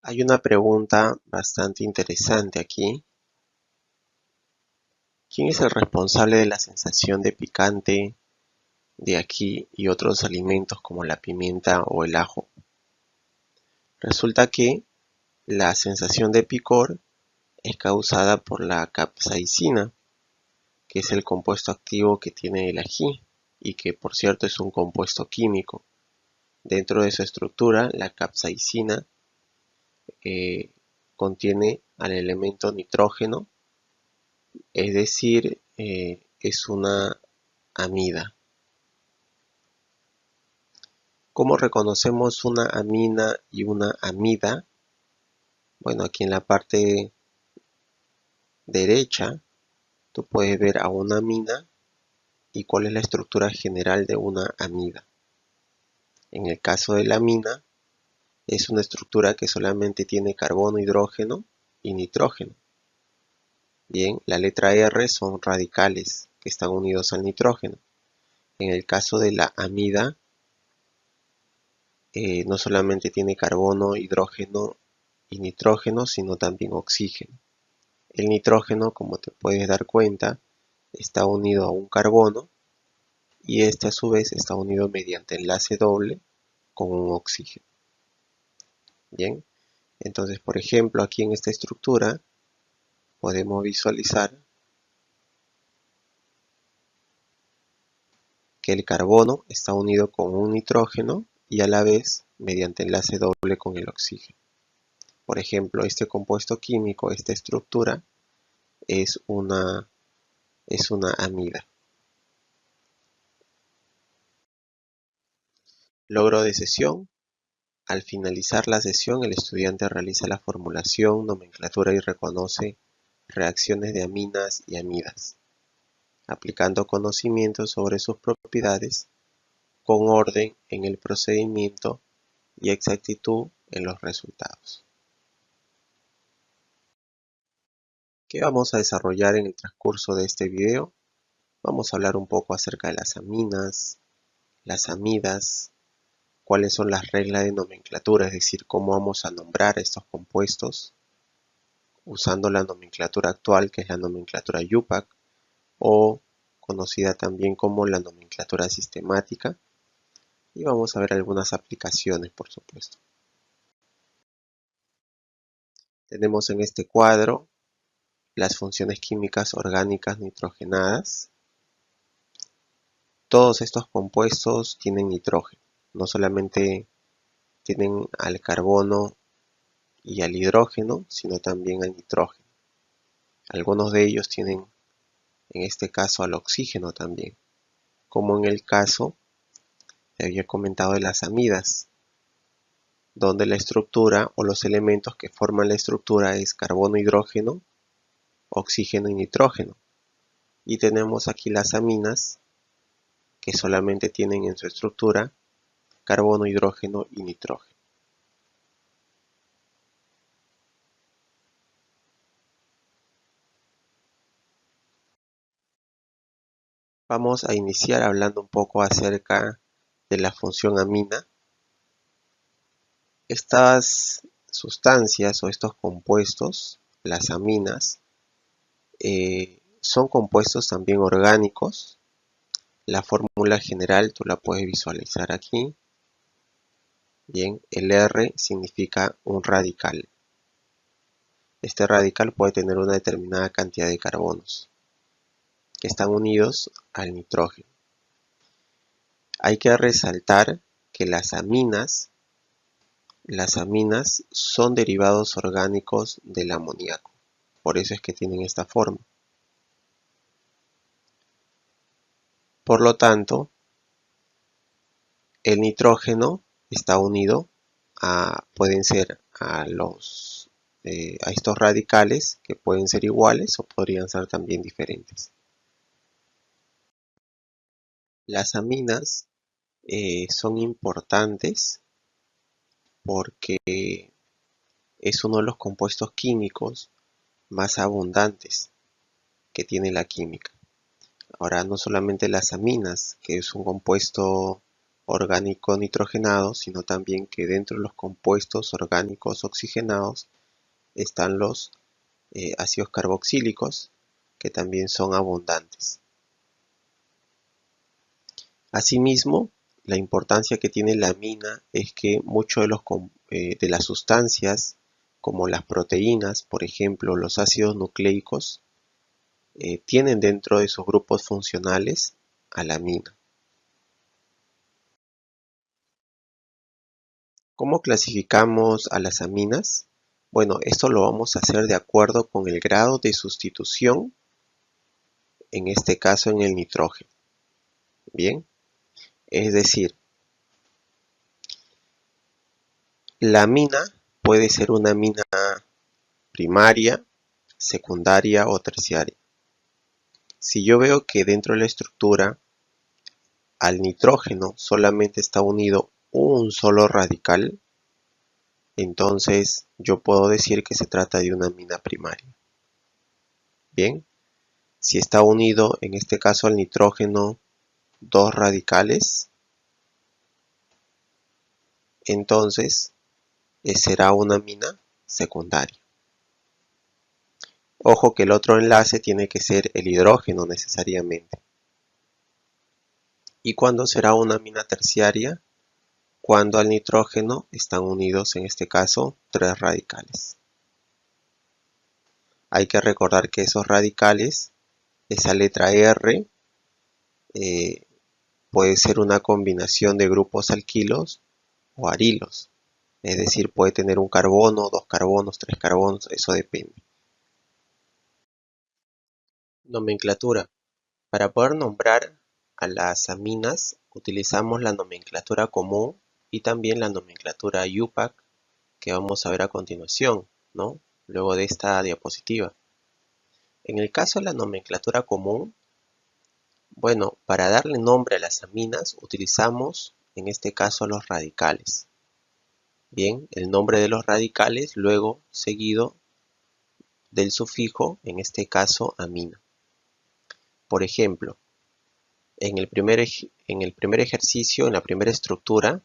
Hay una pregunta bastante interesante aquí. ¿Quién es el responsable de la sensación de picante de aquí y otros alimentos como la pimienta o el ajo? Resulta que la sensación de picor es causada por la capsaicina, que es el compuesto activo que tiene el ají y que por cierto es un compuesto químico. Dentro de su estructura, la capsaicina eh, contiene al elemento nitrógeno, es decir, es una amida. ¿Cómo reconocemos una amina y una amida? Bueno, aquí en la parte derecha tú puedes ver a una amina y cuál es la estructura general de una amida. En el caso de la amina, es una estructura que solamente tiene carbono, hidrógeno y nitrógeno. Bien, la letra R son radicales que están unidos al nitrógeno. En el caso de la amida, no solamente tiene carbono, hidrógeno y nitrógeno, sino también oxígeno. El nitrógeno, como te puedes dar cuenta, está unido a un carbono y este a su vez está unido mediante enlace doble con un oxígeno. Bien, entonces por ejemplo aquí en esta estructura podemos visualizar que el carbono está unido con un nitrógeno y a la vez mediante enlace doble con el oxígeno. Por ejemplo, este compuesto químico, esta estructura, es una amida. Logro de sesión. Al finalizar la sesión, el estudiante realiza la formulación, nomenclatura y reconoce reacciones de aminas y amidas, aplicando conocimientos sobre sus propiedades, con orden en el procedimiento y exactitud en los resultados. ¿Qué vamos a desarrollar en el transcurso de este video? Vamos a hablar un poco acerca de las aminas, las amidas, cuáles son las reglas de nomenclatura, es decir, cómo vamos a nombrar estos compuestos, usando la nomenclatura actual, que es la nomenclatura IUPAC, o conocida también como la nomenclatura sistemática, y vamos a ver algunas aplicaciones, por supuesto. Tenemos en este cuadro las funciones químicas orgánicas nitrogenadas. Todos estos compuestos tienen nitrógeno, no solamente tienen al carbono y al hidrógeno, sino también al nitrógeno. Algunos de ellos tienen, en este caso, al oxígeno también, como en el caso que había comentado de las amidas, donde la estructura o los elementos que forman la estructura es carbono, hidrógeno, oxígeno y nitrógeno. Y tenemos aquí las aminas, que solamente tienen en su estructura carbono, hidrógeno y nitrógeno. Vamos a iniciar hablando un poco acerca de la función amina. Estas sustancias o estos compuestos, las aminas, son compuestos también orgánicos. La fórmula general tú la puedes visualizar aquí. Bien, el R significa un radical. Este radical puede tener una determinada cantidad de carbonos que están unidos al nitrógeno. Hay que resaltar que las aminas son derivados orgánicos del amoníaco. Por eso es que tienen esta forma. Por lo tanto, el nitrógeno está unido pueden ser a estos radicales, que pueden ser iguales o podrían ser también diferentes. Las aminas son importantes porque es uno de los compuestos químicos más abundantes que tiene la química. Ahora, no solamente las aminas, que es un compuesto orgánico nitrogenado, sino también que dentro de los compuestos orgánicos oxigenados están los ácidos carboxílicos, que también son abundantes. Asimismo, la importancia que tiene la amina es que muchos de las sustancias, como las proteínas, por ejemplo, los ácidos nucleicos, tienen dentro de sus grupos funcionales a la amina. ¿Cómo clasificamos a las aminas? Bueno, esto lo vamos a hacer de acuerdo con el grado de sustitución, en este caso en el nitrógeno. Bien, es decir, la amina puede ser una amina primaria, secundaria o terciaria. Si yo veo que dentro de la estructura al nitrógeno solamente está unido un solo radical, entonces yo puedo decir que se trata de una amina primaria. Bien, si está unido en este caso al nitrógeno dos radicales, entonces será una amina secundaria. Ojo que el otro enlace tiene que ser el hidrógeno necesariamente. ¿Y cuándo será una amina terciaria? Cuando al nitrógeno están unidos, en este caso, tres radicales. Hay que recordar que esos radicales, esa letra R, puede ser una combinación de grupos alquilos o arilos. Es decir, puede tener un carbono, dos carbonos, tres carbonos, eso depende. Nomenclatura. Para poder nombrar a las aminas, utilizamos la nomenclatura común y también la nomenclatura IUPAC, que vamos a ver a continuación, ¿no? Luego de esta diapositiva. En el caso de la nomenclatura común, bueno, para darle nombre a las aminas utilizamos, en este caso, los radicales. Bien, el nombre de los radicales, luego seguido del sufijo, en este caso, amina. Por ejemplo, en el primer ejercicio, en la primera estructura,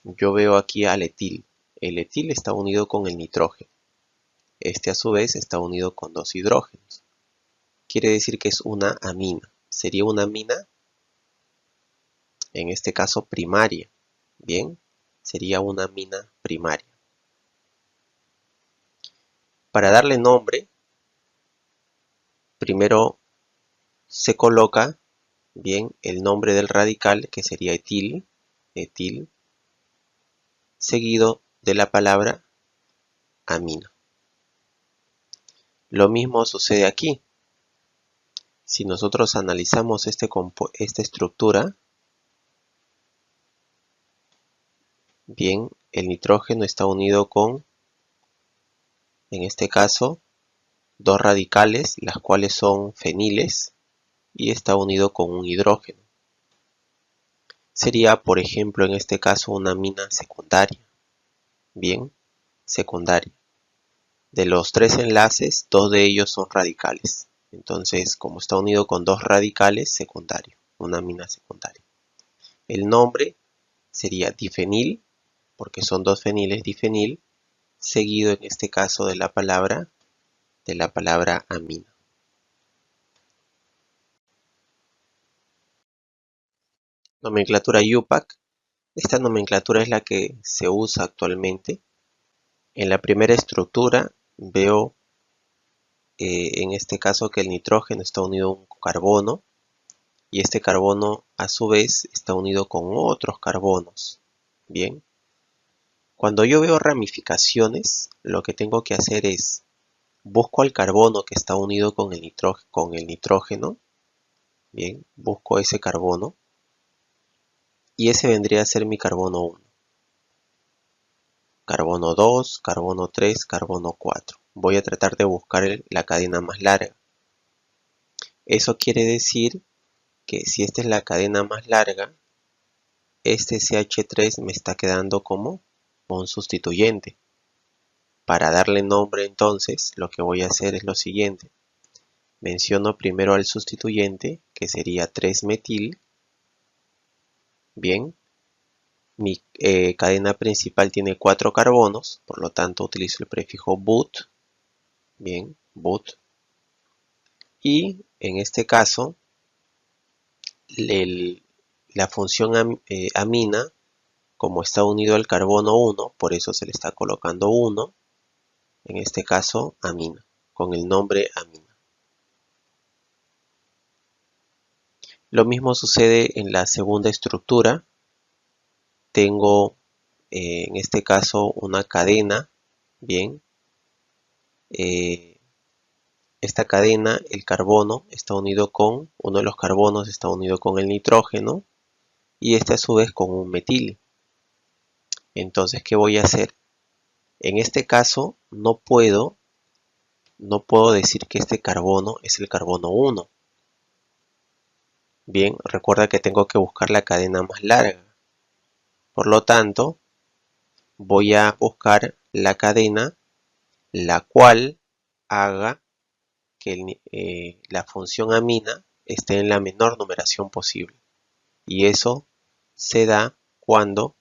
yo veo aquí al etil. El etil está unido con el nitrógeno. Este a su vez está unido con dos hidrógenos. Quiere decir que es una amina. Sería una amina, en este caso primaria. Bien, sería una amina primaria. Para darle nombre, primero se coloca bien el nombre del radical, que sería etil, seguido de la palabra amina. Lo mismo sucede aquí. Si nosotros analizamos esta estructura, bien, el nitrógeno está unido con, en este caso, dos radicales, las cuales son feniles, y está unido con un hidrógeno. Sería, por ejemplo, en este caso, una amina secundaria. Bien, secundaria. De los tres enlaces, dos de ellos son radicales. Entonces, como está unido con dos radicales, secundario, una amina secundaria. El nombre sería difenil, porque son dos feniles, difenil, seguido en este caso de la palabra amina. Nomenclatura IUPAC. Esta nomenclatura es la que se usa actualmente. En la primera estructura veo en este caso que el nitrógeno está unido a un carbono y este carbono a su vez está unido con otros carbonos. Bien, cuando yo veo ramificaciones, lo que tengo que hacer es busco al carbono que está unido con el nitrógeno. Bien, busco ese carbono y ese vendría a ser mi carbono 1. Carbono 2, carbono 3, carbono 4. Voy a tratar de buscar la cadena más larga. Eso quiere decir que si esta es la cadena más larga, este CH3 me está quedando como un sustituyente. Para darle nombre entonces, lo que voy a hacer es lo siguiente. Menciono primero al sustituyente, que sería 3-metil. Bien, Mi cadena principal tiene 4 carbonos, por lo tanto utilizo el prefijo but. Bien, but. Y en este caso, la función amina, como está unido al carbono 1, por eso se le está colocando 1, en este caso amina, con el nombre amina. Lo mismo sucede en la segunda estructura. Tengo en este caso una cadena, bien. Esta cadena, el carbono está unido con, uno de los carbonos está unido con el nitrógeno y este a su vez con un metil. Entonces, ¿qué voy a hacer? En este caso no puedo decir que este carbono es el carbono 1. Bien, recuerda que tengo que buscar la cadena más larga. Por lo tanto, voy a buscar la cadena la cual haga que la función amina esté en la menor numeración posible. Y eso se da cuando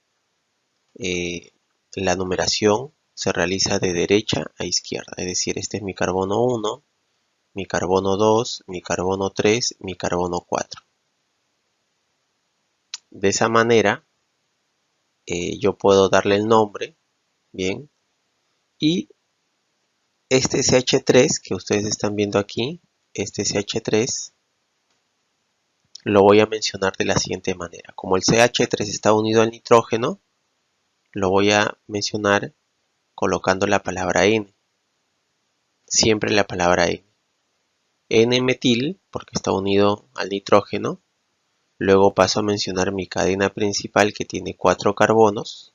la numeración se realiza de derecha a izquierda. Es decir, este es mi carbono 1, mi carbono 2, mi carbono 3, mi carbono 4. De esa manera yo puedo darle el nombre, bien, y este CH3 que ustedes están viendo aquí, este CH3, lo voy a mencionar de la siguiente manera. Como el CH3 está unido al nitrógeno, lo voy a mencionar colocando la palabra N. Siempre la palabra N. N-metil, porque está unido al nitrógeno. Luego paso a mencionar mi cadena principal que tiene 4 carbonos,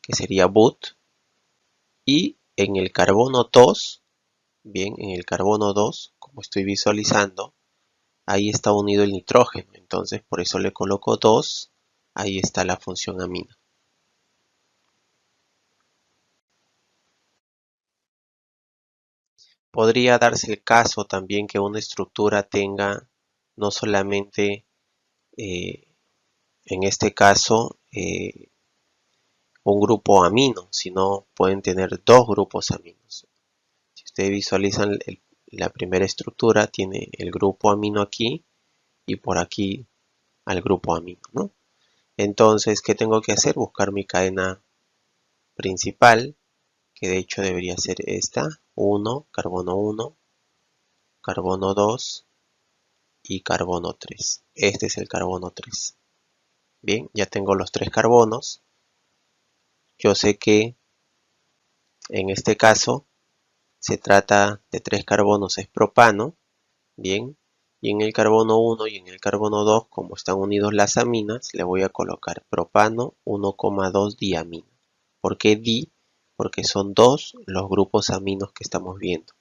que sería but. Y en el carbono 2, bien, en el carbono 2, como estoy visualizando, ahí está unido el nitrógeno. Entonces por eso le coloco 2, ahí está la función amina. Podría darse el caso también que una estructura tenga no solamente, en este caso, un grupo amino, sino pueden tener dos grupos aminos. Si ustedes visualizan la primera estructura, tiene el grupo amino aquí y por aquí al grupo amino, ¿no? Entonces, ¿qué tengo que hacer? Buscar mi cadena principal, que de hecho debería ser esta, 1, carbono 2 y carbono 3. Este es el carbono 3. Bien, ya tengo los 3 carbonos. Yo sé que en este caso se trata de 3 carbonos, es propano, bien, y en el carbono 1 y en el carbono 2, como están unidos las aminas, le voy a colocar propano 1,2 diamina. ¿Por qué di? Porque son dos los grupos aminos que estamos viendo,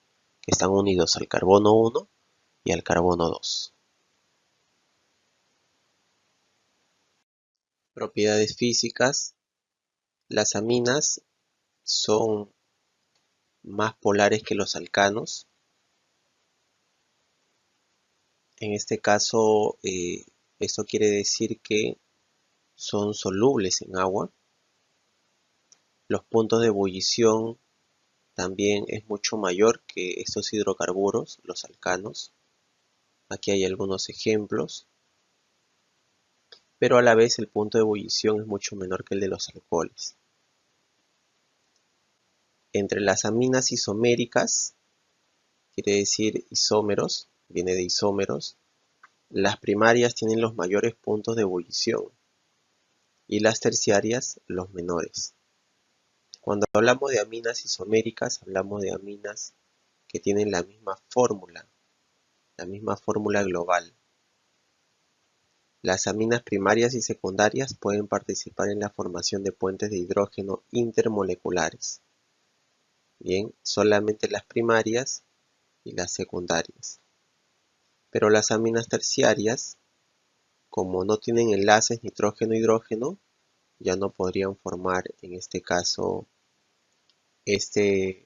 que están unidos al carbono 1 y al carbono 2. Propiedades físicas. Las aminas son más polares que los alcanos. En este caso, esto quiere decir que son solubles en agua. Los puntos de ebullición también es mucho mayor que estos hidrocarburos, los alcanos. Aquí hay algunos ejemplos, pero a la vez el punto de ebullición es mucho menor que el de los alcoholes. Entre las aminas isoméricas, quiere decir isómeros, viene de isómeros, las primarias tienen los mayores puntos de ebullición y las terciarias los menores. Cuando hablamos de aminas isoméricas, hablamos de aminas que tienen la misma fórmula global. Las aminas primarias y secundarias pueden participar en la formación de puentes de hidrógeno intermoleculares. Bien, solamente las primarias y las secundarias. Pero las aminas terciarias, como no tienen enlaces nitrógeno-hidrógeno, ya no podrían formar en este caso este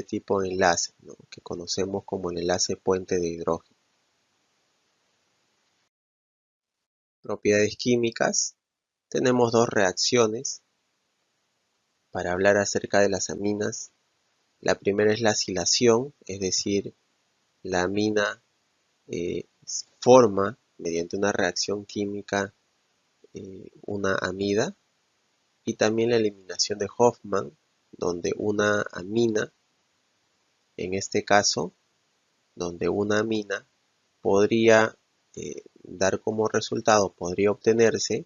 tipo de enlace, ¿no?, que conocemos como el enlace puente de hidrógeno. Propiedades químicas. tenemos dos reacciones para hablar acerca de las aminas. La primera es la acilación, es decir, la amina forma mediante una reacción química una amida, y también la eliminación de Hofmann, donde una amina, en este caso, donde una amina podría dar como resultado, podría obtenerse,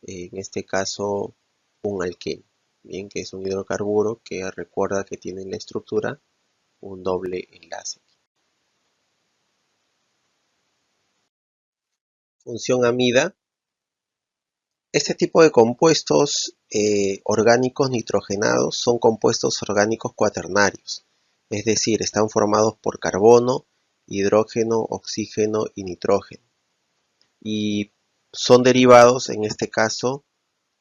en este caso, un alqueno, bien, que es un hidrocarburo que recuerda que tiene en la estructura un doble enlace. Función amida. Este tipo de compuestos orgánicos nitrogenados son compuestos orgánicos cuaternarios, es decir, están formados por carbono, hidrógeno, oxígeno y nitrógeno, y son derivados en este caso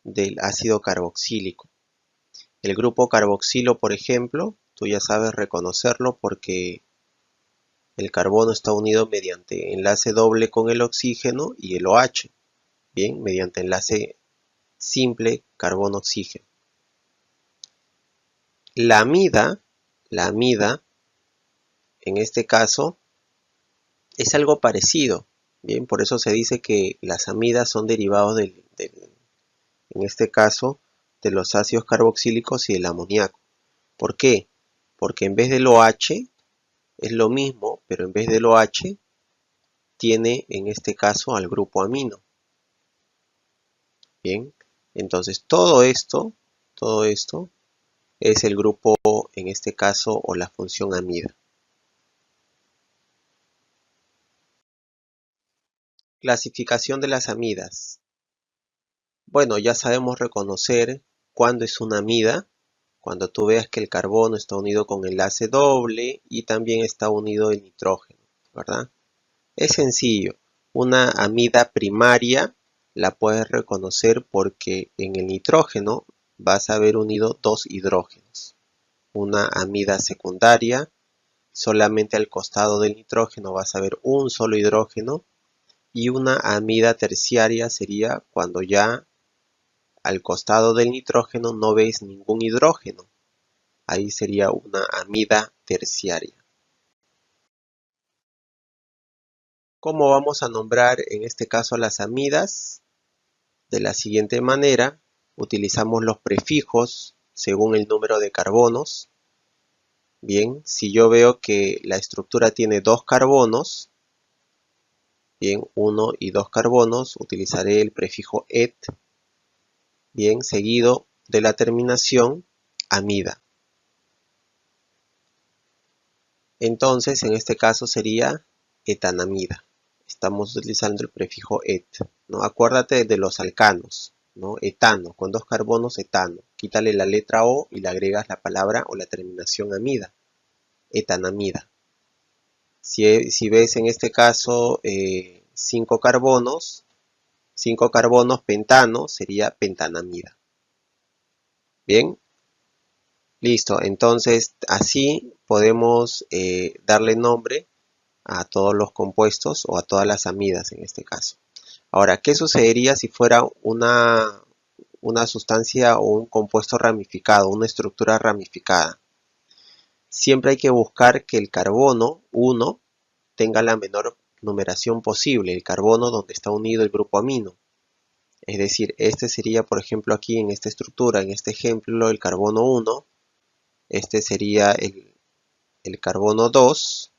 del ácido carboxílico. El grupo carboxilo, por ejemplo, tú ya sabes reconocerlo porque el carbono está unido mediante enlace doble con el oxígeno y el OH, bien, mediante enlace simple carbono-oxígeno. La amida, en este caso, es algo parecido, bien, por eso se dice que las amidas son derivados en este caso, de los ácidos carboxílicos y del amoníaco. ¿Por qué? Porque en vez del OH es lo mismo, pero en vez del OH tiene en este caso al grupo amino. Bien, entonces todo esto es el grupo, en este caso, o la función amida. Clasificación de las amidas. Bueno, ya sabemos reconocer cuándo es una amida, cuando tú veas que el carbono está unido con enlace doble y también está unido el nitrógeno, ¿verdad? Es sencillo, una amida primaria la puedes reconocer porque en el nitrógeno vas a haber unido dos hidrógenos. Una amida secundaria, solamente al costado del nitrógeno vas a ver un solo hidrógeno, y una amida terciaria sería cuando ya al costado del nitrógeno no ves ningún hidrógeno. Ahí sería una amida terciaria. ¿Cómo vamos a nombrar en este caso a las amidas? De la siguiente manera, utilizamos los prefijos según el número de carbonos. Bien, si yo veo que la estructura tiene dos carbonos, bien, 1 y 2 carbonos, utilizaré el prefijo et, bien, seguido de la terminación amida. Entonces, en este caso sería etanamida. Estamos utilizando el prefijo et, ¿no? Acuérdate de los alcanos, ¿no? Etano, con dos carbonos, etano. Quítale la letra O y le agregas la palabra o la terminación amida. Etanamida. Si ves en este caso 5 carbonos pentano, sería pentanamida. Bien, listo. Entonces así podemos darle nombre a todos los compuestos o a todas las amidas en este caso. Ahora, ¿qué sucedería si fuera una sustancia o un compuesto ramificado, una estructura ramificada? Siempre hay que buscar que el carbono 1 tenga la menor numeración posible, el carbono donde está unido el grupo amino. Es decir, este sería, por ejemplo, aquí en esta estructura, en este ejemplo, el carbono 1, este sería el carbono 2,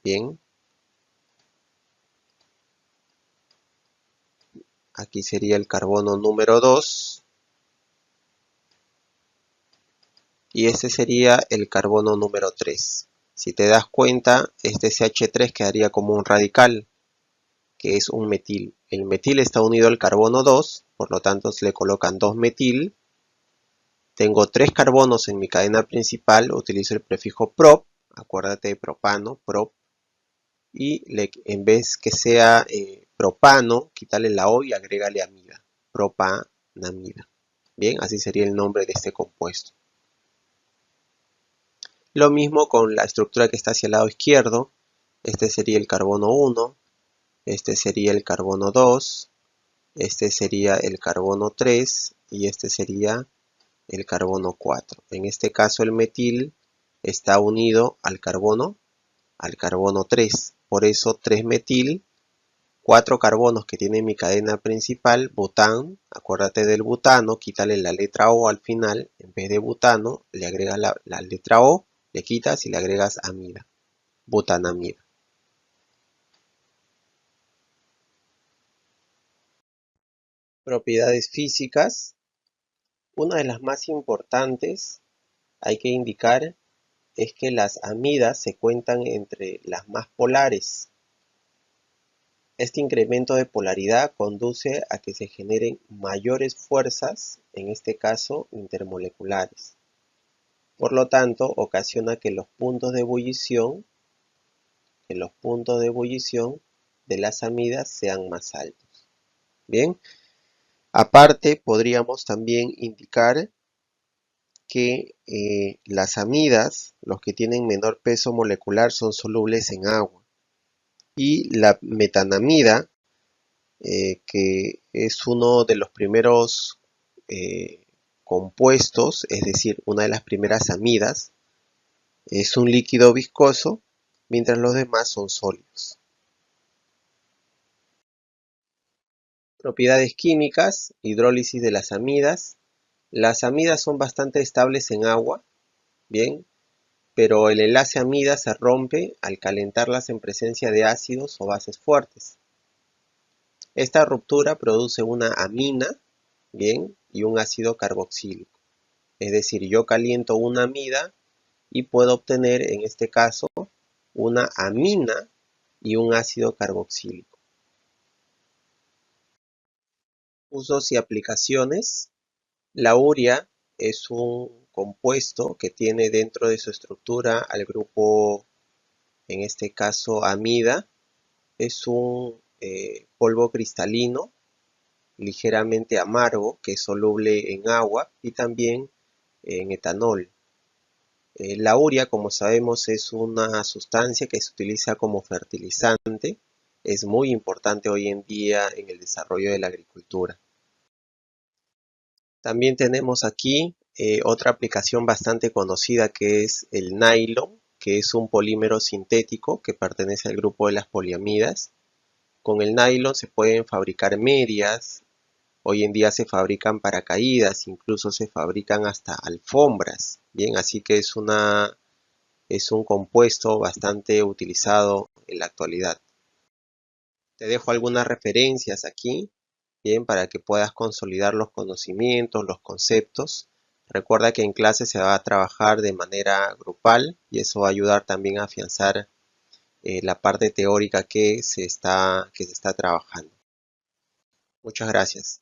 bien, aquí sería el carbono número 2, y este sería el carbono número 3. Si te das cuenta, este CH3 quedaría como un radical, que es un metil. El metil está unido al carbono 2, por lo tanto se le colocan 2 metil. Tengo 3 carbonos en mi cadena principal, utilizo el prefijo prop, acuérdate de propano, prop, y en vez que sea propano, quítale la O y agrégale amida, propanamida. Bien, así sería el nombre de este compuesto. Lo mismo con la estructura que está hacia el lado izquierdo, este sería el carbono 1, este sería el carbono 2, Este sería el carbono 3 y este sería el carbono 4. En este caso el metil está unido al carbono 3. Por eso 3-metil, 4 carbonos que tiene mi cadena principal, bután. Acuérdate del butano, quítale la letra O al final. En vez de butano, le agregas la letra O, le quitas y le agregas amida, butanamida. Propiedades físicas. Una de las más importantes, hay que indicar, es que las amidas se cuentan entre las más polares. Este incremento de polaridad conduce a que se generen mayores fuerzas, en este caso intermoleculares. Por lo tanto, ocasiona que los puntos de ebullición de las amidas sean más altos. Bien, aparte podríamos también indicar que las amidas, los que tienen menor peso molecular, son solubles en agua. Y la metanamida, que es uno de los primeros compuestos, es decir, una de las primeras amidas, es un líquido viscoso, mientras los demás son sólidos. Propiedades químicas, hidrólisis de las amidas. Las amidas son bastante estables en agua, bien, pero el enlace amida se rompe al calentarlas en presencia de ácidos o bases fuertes. Esta ruptura produce una amina, bien, y un ácido carboxílico. Es decir, yo caliento una amida y puedo obtener, en este caso, una amina y un ácido carboxílico. Usos y aplicaciones. La urea es un compuesto que tiene dentro de su estructura al grupo, en este caso amida. Es un polvo cristalino ligeramente amargo que es soluble en agua y también en etanol. La urea, como sabemos, es una sustancia que se utiliza como fertilizante. Es muy importante hoy en día en el desarrollo de la agricultura. También tenemos aquí otra aplicación bastante conocida, que es el nylon, que es un polímero sintético que pertenece al grupo de las poliamidas. Con el nylon se pueden fabricar medias, hoy en día se fabrican paracaídas, incluso se fabrican hasta alfombras. Bien, así que es un compuesto bastante utilizado en la actualidad. Te dejo algunas referencias aquí, bien, para que puedas consolidar los conocimientos, los conceptos. Recuerda que en clase se va a trabajar de manera grupal y eso va a ayudar también a afianzar la parte teórica que se está trabajando. Muchas gracias.